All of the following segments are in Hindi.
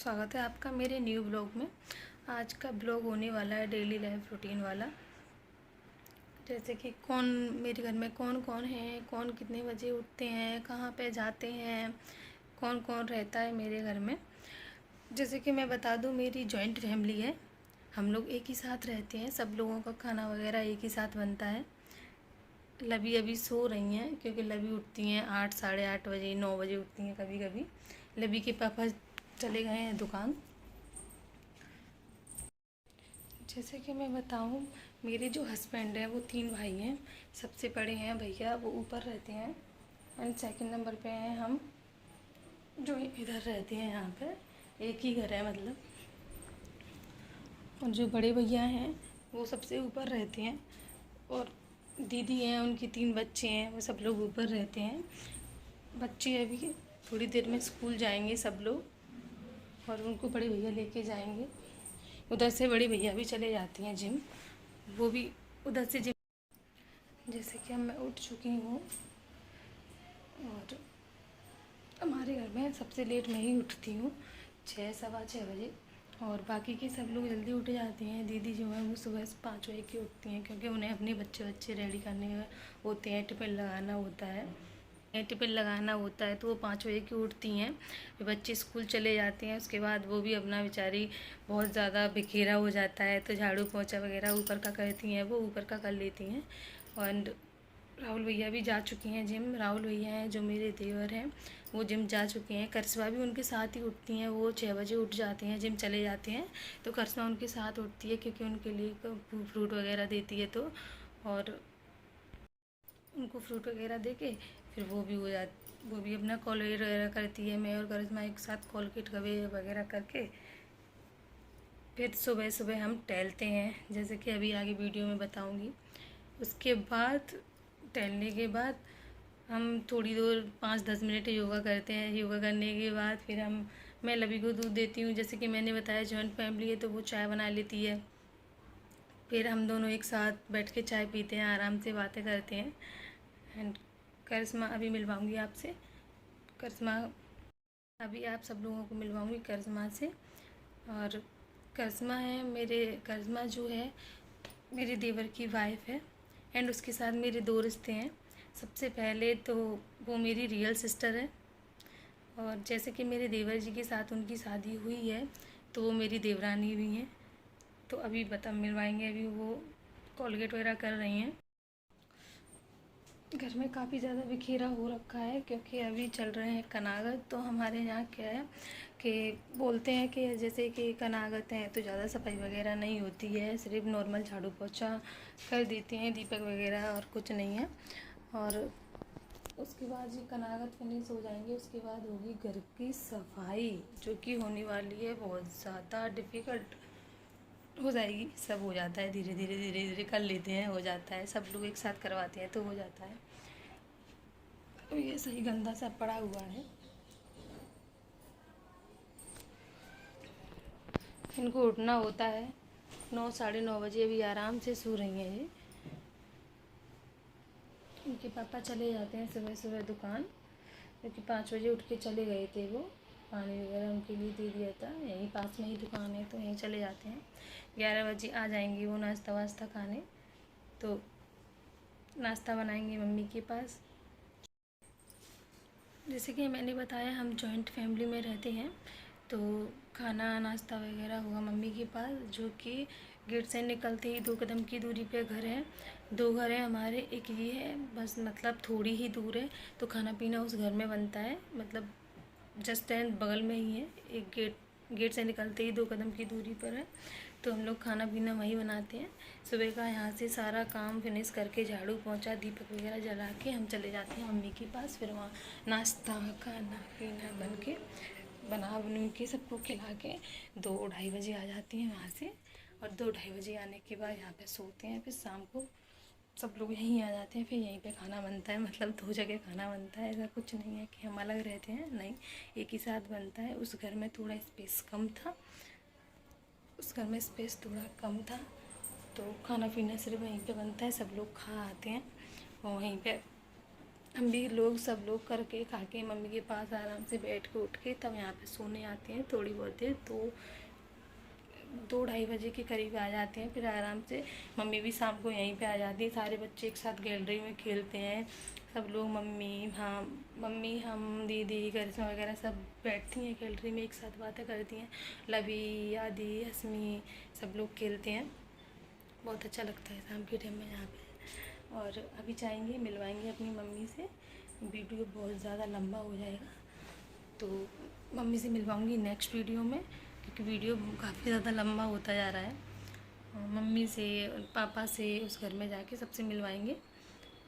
स्वागत है आपका मेरे न्यू ब्लॉग में। आज का ब्लॉग होने वाला है डेली लाइफ रूटीन वाला। जैसे कि कौन मेरे घर में कौन कौन है, कौन कितने बजे उठते हैं, कहाँ पे जाते हैं, कौन कौन रहता है मेरे घर में। जैसे कि मैं बता दूँ, मेरी जॉइंट फैमिली है। हम लोग एक ही साथ रहते हैं, सब लोगों का खाना वगैरह एक ही साथ बनता है। लवी अभी सो रही हैं क्योंकि लवी उठती हैं 8 साढ़े 8 बजे 9 बजे उठती हैं कभी कभी। लवी के पापा चले गए हैं दुकान। जैसे कि मैं बताऊं, मेरे जो हस्बैंड हैं वो 3 भाई हैं। सबसे बड़े हैं भैया, वो ऊपर रहते हैं। एंड सेकंड नंबर पे हैं हम, जो इधर रहते हैं। यहाँ पे एक ही घर है मतलब। और जो बड़े भैया हैं वो सबसे ऊपर रहते हैं। और दीदी हैं, उनके 3 बच्चे हैं, वो सब लोग ऊपर रहते हैं। बच्चे अभी थोड़ी देर में स्कूल जाएंगे सब लोग, और उनको बड़े भैया लेके जाएंगे। उधर से बड़ी भैया भी चले जाती हैं जिम, वो भी उधर से जिम। जैसे कि अब मैं उठ चुकी हूँ, और हमारे घर में सबसे लेट मैं ही उठती हूँ, 6 सवा 6 बजे। और बाकी के सब लोग जल्दी उठ जाते हैं। दीदी जो है वो सुबह 5 बजे की उठती हैं क्योंकि उन्हें अपने बच्चे रेडी करने होते हैं, टिफ़िन लगाना होता है। टिफ़िन लगाना होता है तो वो 5 बजे की उठती हैं। फिर बच्चे स्कूल चले जाते हैं, उसके बाद वो भी अपना बेचारी बहुत ज़्यादा बिखेरा हो जाता है तो झाड़ू पोंछा वगैरह ऊपर का करती हैं, वो ऊपर का कर लेती हैं। और राहुल भैया भी जा चुके हैं जिम। राहुल भैया हैं जो मेरे देवर हैं, वो जिम जा चुके हैं। करसवा भी उनके साथ ही उठती हैं, वो 6 बजे उठ जाते हैं, जिम चले जाते हैं। तो करसवा उनके साथ उठती है क्योंकि उनके लिए फ्रूट वगैरह देती है। तो और उनको फ्रूट वगैरह दे के फिर वो भी अपना कॉलगेट वगैरह करती है। मैं और करिश्मा एक साथ कॉलगेट वगैरह करके फिर सुबह सुबह हम टहलते हैं, जैसे कि अभी आगे वीडियो में बताऊंगी। उसके बाद टहलने के बाद हम थोड़ी देर 5-10 मिनट योगा करते हैं। योगा करने के बाद फिर मैं लवी को दूध देती हूँ। जैसे कि मैंने बताया जॉइंट फैमिली है तो वो चाय बना लेती है। फिर हम दोनों एक साथ बैठ के चाय पीते हैं, आराम से बातें करते हैं। एंड करिश्मा अभी मिलवाऊंगी आपसे। करिश्मा अभी आप सब लोगों को मिलवाऊंगी करिश्मा से। और करिश्मा जो है मेरे देवर की वाइफ है। एंड उसके साथ मेरे 2 रिश्ते हैं। सबसे पहले तो वो मेरी रियल सिस्टर है। और जैसे कि मेरे देवर जी के साथ उनकी शादी हुई है तो वो मेरी देवरानी भी हैं। तो अभी मिलवाएंगे। अभी वो कॉलगेट वगैरह कर रही हैं। घर में काफ़ी ज़्यादा बिखेरा हो रखा है क्योंकि अभी चल रहे हैं कनागत। तो हमारे यहाँ क्या है कि बोलते हैं कि जैसे कि कनागत हैं तो ज़्यादा सफाई वगैरह नहीं होती है, सिर्फ नॉर्मल झाड़ू पोछा कर देते हैं, दीपक वगैरह, और कुछ नहीं है। और उसके बाद ये कनागत फिनिश हो जाएंगे, उसके बाद होगी घर की सफाई, जो कि होने वाली है बहुत ज़्यादा डिफ़िकल्ट। हो जाएगी, सब हो जाता है धीरे धीरे कर लेते हैं, हो जाता है। सब लोग एक साथ करवाते हैं तो हो जाता है। तो ये सही गंदा सा पड़ा हुआ है, इनको उठना होता है 9 साढ़े 9 बजे। अभी आराम से सो रही हैं ये। उनके पापा चले जाते हैं सुबह सुबह दुकान, क्योंकि 5 बजे उठ के चले गए थे। वो पानी वगैरह उनके लिए दे दिया था, यहीं पास में ही दुकान है तो यहीं चले जाते हैं। 11 बजे आ जाएंगी वो नाश्ता वास्ता खाने। तो नाश्ता बनाएंगे मम्मी के पास। जैसे कि मैंने बताया हम जॉइंट फैमिली में रहते हैं, तो खाना नाश्ता वगैरह हुआ मम्मी के पास, जो कि गेट से निकलते ही 2 कदम की दूरी पे घर है। 2 घर हैं हमारे, एक ये है बस, मतलब थोड़ी ही दूर है। तो खाना पीना उस घर में बनता है, मतलब जस्ट एंड बगल में ही है। एक गेट से निकलते ही 2 कदम की दूरी पर है। तो हम लोग खाना पीना वहीं बनाते हैं। सुबह का यहाँ से सारा काम फिनिश करके झाड़ू पोंछा दीपक वगैरह जला के हम चले जाते हैं मम्मी के पास। फिर वहाँ नाश्ता खाना पीना बना के सबको खिला के 2-2:30 बजे आ जाती हैं वहाँ से। और 2-2:30 बजे आने के बाद यहाँ पे सोते हैं। फिर शाम को सब लोग यहीं आ जाते हैं, फिर यहीं पे खाना बनता है। मतलब 2 जगह खाना बनता है, ऐसा कुछ नहीं है कि हम अलग रहते हैं, नहीं, एक ही साथ बनता है। उस घर में थोड़ा स्पेस कम था, तो खाना पीना सिर्फ वहीं पे बनता है। सब लोग खा आते हैं और वहीं पे हम भी लोग सब लोग करके खा के मम्मी के पास आराम से बैठ के उठ के तब यहाँ पे सोने आते हैं थोड़ी बहुत देर। तो 2-2:30 बजे के करीब आ जाते हैं। फिर आराम से मम्मी भी शाम को यहीं पे आ जाती है। सारे बच्चे एक साथ गैलरी में खेलते हैं। सब लोग मम्मी हम दीदी करिश्मा वगैरह सब बैठती हैं गैलरी में, एक साथ बातें करती हैं। लवी आदि हसमी सब लोग खेलते हैं। बहुत अच्छा लगता है शाम के टाइम में यहाँ पे। और अभी जाएंगे मिलवाएंगे अपनी मम्मी से। वीडियो बहुत ज़्यादा लंबा हो जाएगा तो मम्मी से मिलवाऊंगी नेक्स्ट वीडियो में, क्योंकि वीडियो काफ़ी ज़्यादा लंबा होता जा रहा है। मम्मी से पापा से उस घर में जाके सबसे मिलवाएंगे।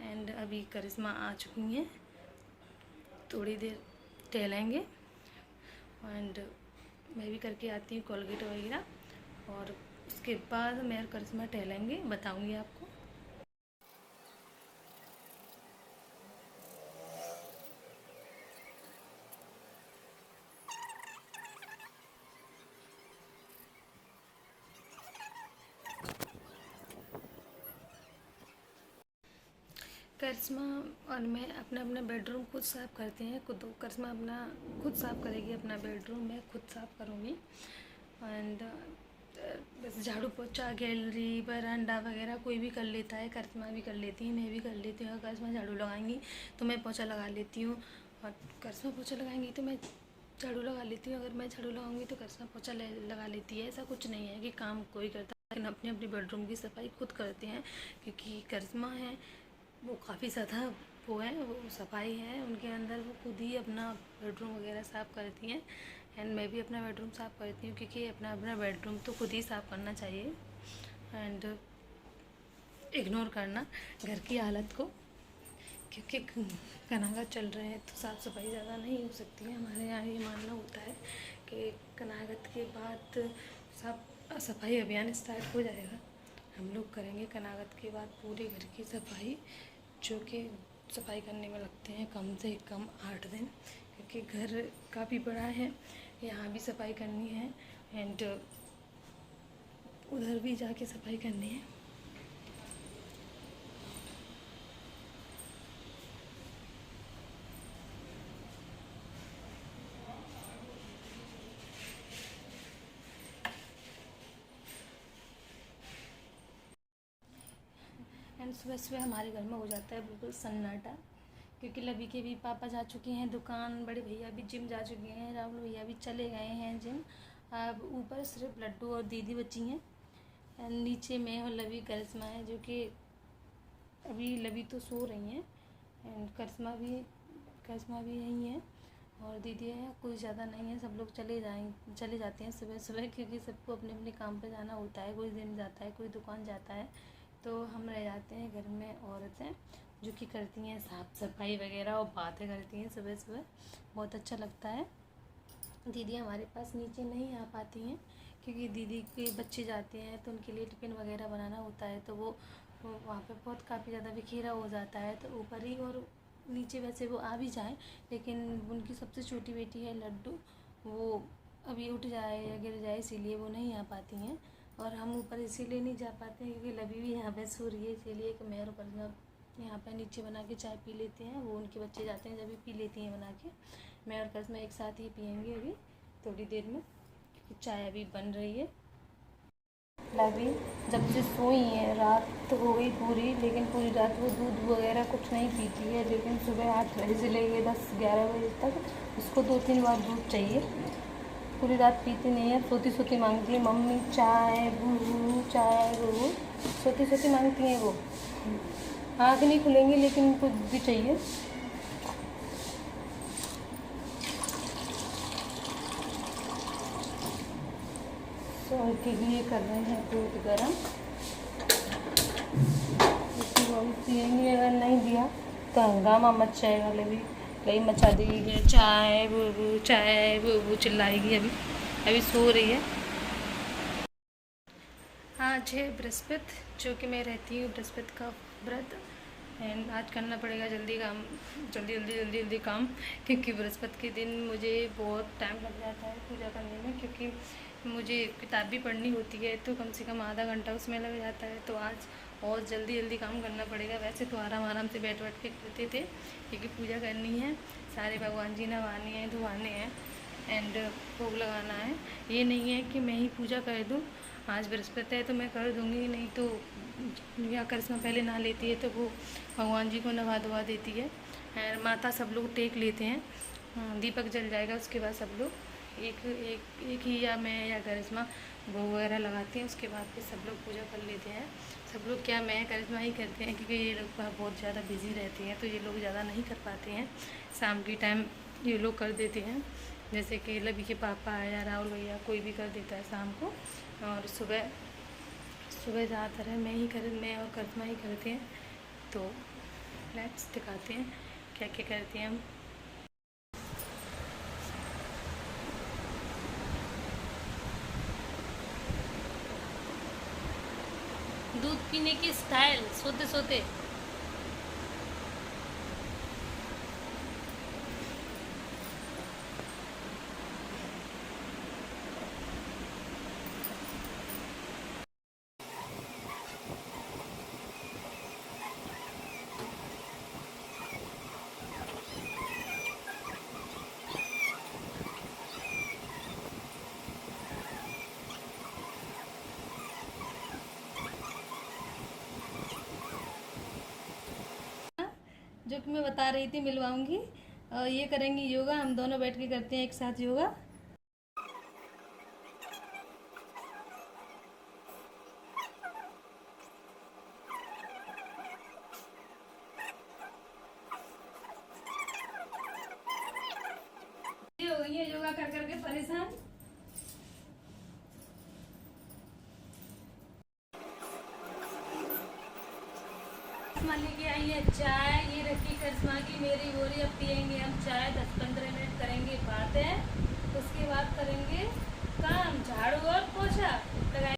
एंड अभी करिश्मा आ चुकी हैं, थोड़ी देर टहलेंगे एंड मैं भी करके आती हूँ कोलगेट वगैरह। और उसके बाद मैं और करिश्मा टहलेंगे, बताऊँगी आपको। करिश्मा और मैं अपना अपना बेडरूम खुद साफ़ करते हैं। करिश्मा अपना खुद साफ़ करेगी अपना बेडरूम, मैं खुद साफ़ करूँगी। एंड बस झाड़ू पोछा गैलरी बरांडा वगैरह कोई भी कर लेता है, करिश्मा भी कर लेती है, मैं भी कर लेती हूँ। करिश्मा झाड़ू लगाएंगी तो मैं पोछा लगा लेती हूँ, और करिश्मा पोछा लगाएंगी तो मैं झाड़ू लगा लेती हूँ। अगर मैं झाड़ू लगाऊंगी तो करिश्मा पोछा लगा लेती है। ऐसा कुछ नहीं है कि काम कोई करता है, लेकिन अपने अपने बेडरूम की सफाई खुद करते हैं। क्योंकि करिश्मा है वो काफ़ी ज़्यादा वो सफाई है उनके अंदर, वो खुद ही अपना बेडरूम वगैरह साफ़ करती हैं। एंड मैं भी अपना बेडरूम साफ़ करती हूँ, क्योंकि अपना अपना बेडरूम तो खुद ही साफ़ करना चाहिए। एंड इग्नोर करना घर की हालत को, क्योंकि कनागत चल रहे हैं तो साफ़ सफाई ज़्यादा नहीं हो सकती है। हमारे यहाँ ये मानना होता है कि कनागत के बाद साफ सफाई अभियान स्टार्ट हो जाएगा। हम लोग करेंगे कनागत के बाद पूरे घर की सफाई, जो कि सफाई करने में लगते हैं कम से कम 8 दिन, क्योंकि घर काफ़ी बड़ा है, यहाँ भी सफाई करनी है एंड उधर भी जाके सफाई करनी है। एंड सुबह सुबह हमारे घर में हो जाता है बिल्कुल सन्नाटा, क्योंकि लवी के भी पापा जा चुके हैं दुकान, बड़े भैया भी जिम जा चुके हैं, राहुल भैया भी चले गए हैं जिम। अब ऊपर सिर्फ लड्डू और दीदी बची हैं एंड नीचे में और लवी करिश्मा है, जो कि अभी लवी तो सो रही हैं एंड करिश्मा भी यहीं है और दीदी है। कोई ज़्यादा नहीं है, सब लोग चले जाते हैं सुबह सुबह, क्योंकि सबको अपने अपने काम पे जाना होता है। कोई जिम जाता है, कोई दुकान जाता है, तो हम रह जाते हैं घर में औरतें, जो कि करती हैं साफ़ सफाई वगैरह और बातें करती हैं सुबह सुबह। बहुत अच्छा लगता है। दीदी हमारे पास नीचे नहीं आ पाती हैं, क्योंकि दीदी के बच्चे जाते हैं तो उनके लिए टिफ़िन वगैरह बनाना होता है, तो वो वहाँ पे बहुत काफ़ी ज़्यादा बिखेरा हो जाता है। तो ऊपर ही और नीचे वैसे वो आ भी जाएँ, लेकिन उनकी सबसे छोटी बेटी है लड्डू, वो अभी उठ जाए या गिर जाए इसीलिए वो नहीं आ पाती हैं। और हम ऊपर इसीलिए नहीं जा पाते हैं क्योंकि लवी भी यहाँ पे सो रही है, इसीलिए कि मैं और करिश्मा यहाँ पे नीचे बना के चाय पी लेते हैं। वो उनके बच्चे जाते हैं जब भी पी लेती हैं बना के, मैं और करिश्मा एक साथ ही पियेंगे अभी थोड़ी देर में, क्योंकि चाय अभी बन रही है। लवी जब से सोई है, रात तो हो गई पूरी, लेकिन पूरी रात वो दूध वगैरह कुछ नहीं पीती है, लेकिन सुबह 8 बजे से लेके 10-11 बजे तक उसको 2-3 बार दूध चाहिए। पूरी रात पीती नहीं है, सोती सोती मांगती है मम्मी चाय बूबू चाय बूबू, सोती सोती मांगती हैं वो। आँख नहीं खुलेंगी लेकिन उनको भी चाहिए। तो उनके लिए कर रहे हैं दूध गर्म, इसको हम पियेंगे। अगर नहीं दिया तो हंगामा मच जाएगा, लवी मचा देगी, चाय बूबू चिल्लाएगी। अभी सो रही है। आज है बृहस्पति, जो कि मैं रहती हूँ बृहस्पति का व्रत एंड आज करना पड़ेगा जल्दी काम, क्योंकि बृहस्पति के दिन मुझे बहुत टाइम लग जाता है पूजा करने में, क्योंकि मुझे किताब भी पढ़नी होती है तो कम से कम आधा घंटा उसमें लग जाता है। तो आज और जल्दी जल्दी काम करना पड़ेगा। वैसे तो आराम आराम से बैठ बैठ के करते थे, क्योंकि पूजा करनी है, सारे भगवान जी नहवाने हैं, धुआने हैं एंड भोग लगाना है। ये नहीं है कि मैं ही पूजा कर दूँ, आज बृहस्पति है तो मैं कर दूँगी, नहीं तो या करिश्मा पहले नहा लेती है तो वो भगवान जी को नहा धुआ देती है। माता सब लोग टेक लेते हैं, दीपक जल जाएगा, उसके बाद सब लोग एक एक एक ही या मैं या करिश्मा भोग वगैरह लगाते हैं, उसके बाद फिर सब लोग पूजा कर लेते हैं। सब लोग क्या, मैं करिश्मा ही करते हैं, क्योंकि ये लोग बहुत ज़्यादा बिजी रहते हैं तो ये लोग ज़्यादा नहीं कर पाते हैं। शाम की टाइम ये लोग कर देते हैं, जैसे कि लवी के पापा या राहुल भैया कोई भी कर देता है शाम को, और सुबह ज़्यादातर है मैं और करिश्मा ही करते हैं। तो लेट्स दिखाते हैं क्या क्या करते हैं हम। दूध पीने की स्टाइल, सोते सोते। जो कि मैं बता रही थी, मिलवाऊंगी। ये करेंगी योगा, हम दोनों बैठ के करते हैं एक साथ योगा। ये हो गई है योगा कर करके परेशान। करिश्मा लेके आई है चाय, ये रखी करिश्मा की, मेरी बोरी। अब पियेंगे हम चाय, 10-15 मिनट करेंगे बातें, उसके बाद करेंगे काम, झाड़ू और पोछा लगाएंगे।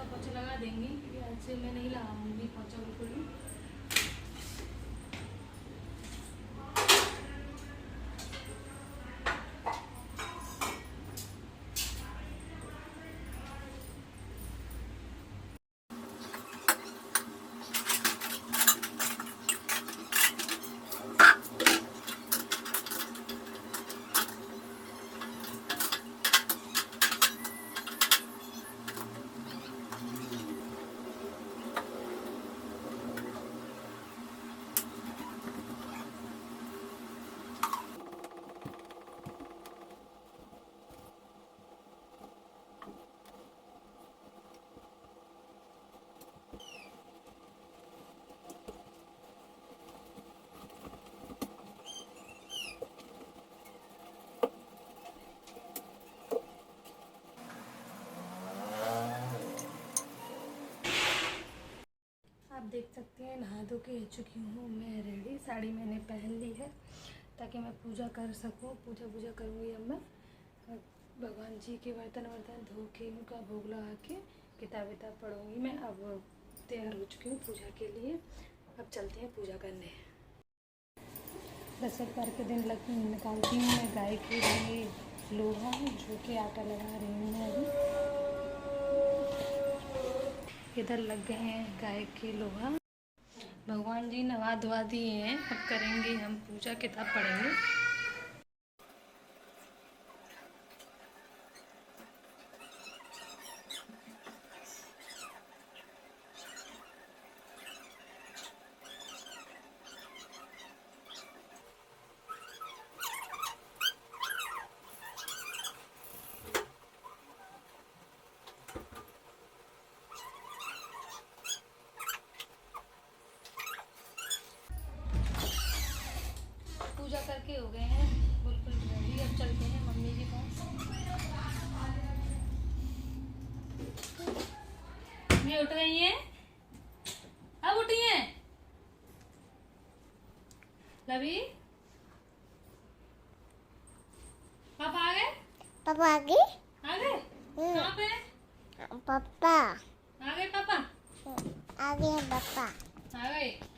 पोछा लगा देंगे, क्योंकि आज से मैं नहीं लगाऊंगी पोछा बिल्कुल भी। आप देख सकते हैं नहा धो के चुकी हूँ मैं रेडी। साड़ी मैंने पहन ली है ताकि मैं पूजा कर सकूँ। पूजा करूँगी अब मैं। भगवान जी के बर्तन धो के उनका भोग लगा के किताब पढ़ूँगी मैं। अब तैयार हो चुकी हूँ पूजा के लिए। अब चलते हैं पूजा करने। बृहस्पतिवार के दिन निकालती हूँ मैं गाय के लिए लोहा, जो कि आटा लगा रही हूँ मैं अभी। इधर लग गए हैं गाय के लोहा। भगवान जी नहा धुआ दिए हैं, अब करेंगे हम पूजा, किताब पढ़ेंगे। पूजा करके हो गए हैं बिल्कुल रेडी। अब चलते हैं मम्मी के पास। ये उठ गई हैं, अब उठी हैं लवी। पापा आ गए? पापा आ गए? आ गए? कहाँ पे? पापा आ गए पापा? आ गए पापा। आ गए।